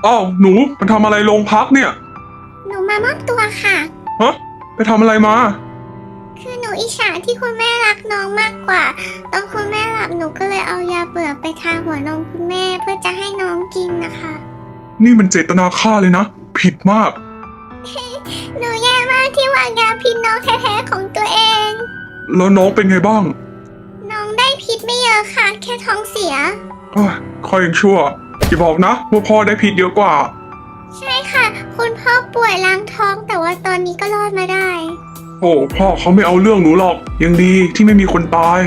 อ้าวหนูไปทำอะไรโรงพักเนี่ยหนูมามอบตัวค่ะ ฮะไปทำอะไรมาคือหนูอิจฉาที่คุณแม่รักน้องมากกว่าตอนคุณแม่หลับหนูก็เลยเอายาเบื่อไปทาหัวนมคุณแม่เพื่อจะให้น้องกินนะคะ นี่มันเจตนาฆ่าเลยนะผิดมาก หนูแย่มากที่วางยาพิษน้องแท้ๆของตัวเอง แล้วน้องเป็นไงบ้าง น้องได้พิษไม่เยอะค่ะ แค่ท้องเสีย อ้าวคอยยังชั่วอย่าบอกนะว่าพ่อได้พิษเยอะกว่า ใช่ค่ะ คุณพ่อป่วยล้างท้องแต่ว่าตอนนี้ก็รอดมาได้ โอ้พ่อเขาไม่เอาเรื่องหนูหรอกยังดีที่ไม่มีคนตาย